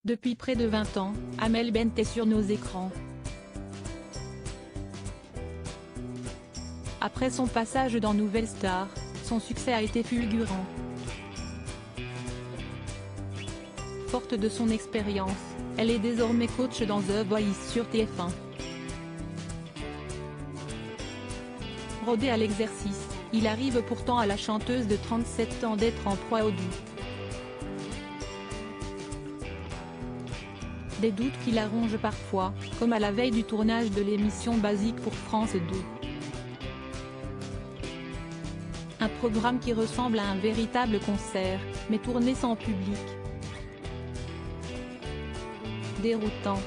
Depuis près de 20 ans, Amel Bent est sur nos écrans. Après son passage dans Nouvelle Star, son succès a été fulgurant. Forte de son expérience, elle est désormais coach dans The Voice sur TF1. Rodée à l'exercice, il arrive pourtant à la chanteuse de 37 ans d'être en proie au doute. Des doutes qui la rongent parfois, comme à la veille du tournage de l'émission Basique pour France 2. Un programme qui ressemble à un véritable concert, mais tourné sans public. Déroutant,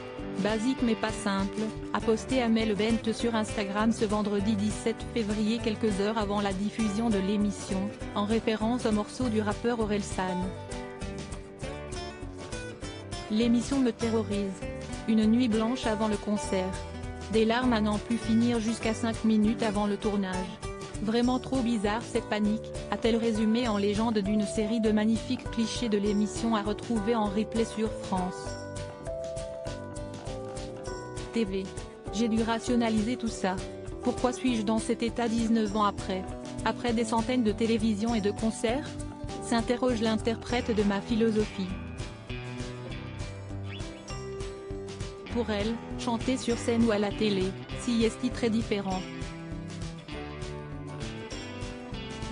basique mais pas simple, a posté Amel Bent sur Instagram ce vendredi 17 février quelques heures avant la diffusion de l'émission, en référence au morceau du rappeur Orelsan. L'émission me terrorise. Une nuit blanche avant le concert. Des larmes à n'en plus finir jusqu'à 5 minutes avant le tournage. Vraiment trop bizarre cette panique, a-t-elle résumé en légende d'une série de magnifiques clichés de l'émission à retrouver en replay sur France TV. J'ai dû rationaliser tout ça. Pourquoi suis-je dans cet état 19 ans après? Après des centaines de télévisions et de concerts? S'interroge l'interprète de ma philosophie. Pour elle, chanter sur scène ou à la télé, si est très différent.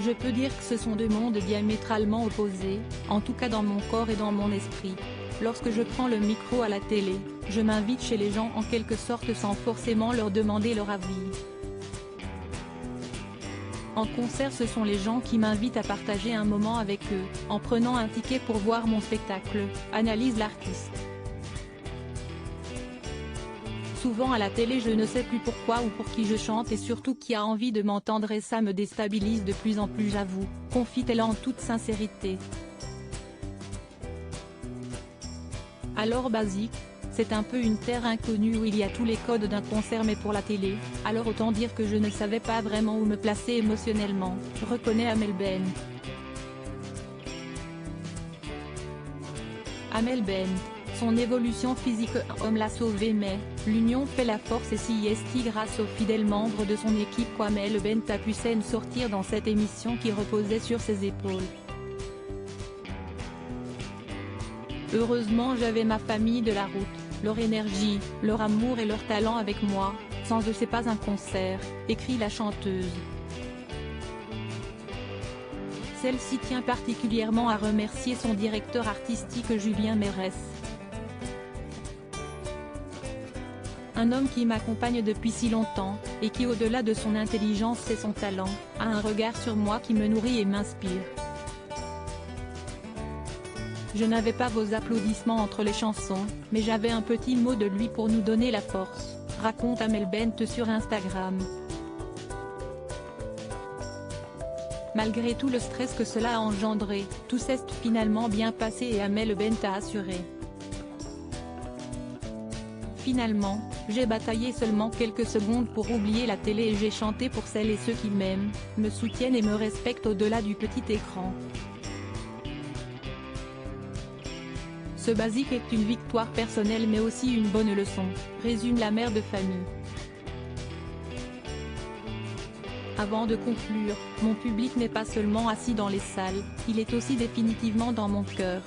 Je peux dire que ce sont deux mondes diamétralement opposés, en tout cas dans mon corps et dans mon esprit. Lorsque je prends le micro à la télé, je m'invite chez les gens en quelque sorte sans forcément leur demander leur avis. En concert, ce sont les gens qui m'invitent à partager un moment avec eux, en prenant un ticket pour voir mon spectacle, analyse l'artiste. Souvent à la télé je ne sais plus pourquoi ou pour qui je chante et surtout qui a envie de m'entendre et ça me déstabilise de plus en plus, j'avoue, confie-t-elle en toute sincérité. Alors Basique, c'est un peu une terre inconnue où il y a tous les codes d'un concert mais pour la télé, alors autant dire que je ne savais pas vraiment où me placer émotionnellement, reconnaît Amel Bent. Amel Bent. Son évolution physique, un homme l'a sauvé mais, l'union fait la force et si est grâce aux fidèles membres de son équipe qu'Amel Bent a pu s'en sortir dans cette émission qui reposait sur ses épaules. Heureusement j'avais ma famille de la route, leur énergie, leur amour et leur talent avec moi, sans eux c'est pas un concert, écrit la chanteuse. Celle-ci tient particulièrement à remercier son directeur artistique Julien Mérès. Un homme qui m'accompagne depuis si longtemps, et qui au-delà de son intelligence et son talent, a un regard sur moi qui me nourrit et m'inspire. Je n'avais pas vos applaudissements entre les chansons, mais j'avais un petit mot de lui pour nous donner la force, raconte Amel Bent sur Instagram. Malgré tout le stress que cela a engendré, tout s'est finalement bien passé et Amel Bent a assuré. Finalement, j'ai bataillé seulement quelques secondes pour oublier la télé et j'ai chanté pour celles et ceux qui m'aiment, me soutiennent et me respectent au-delà du petit écran. Ce basique est une victoire personnelle mais aussi une bonne leçon, résume la mère de famille. Avant de conclure, mon public n'est pas seulement assis dans les salles, il est aussi définitivement dans mon cœur.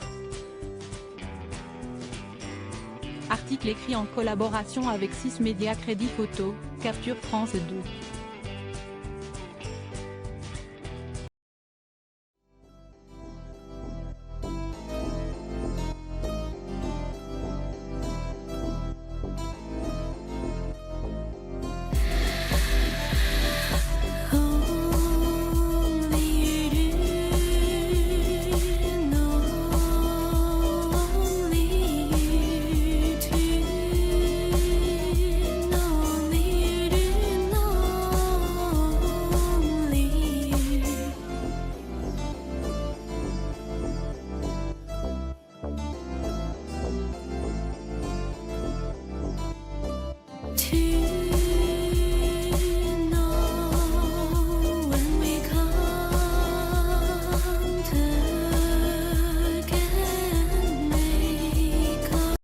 Article écrit en collaboration avec 6 médias Crédit Photo, Capture France 2.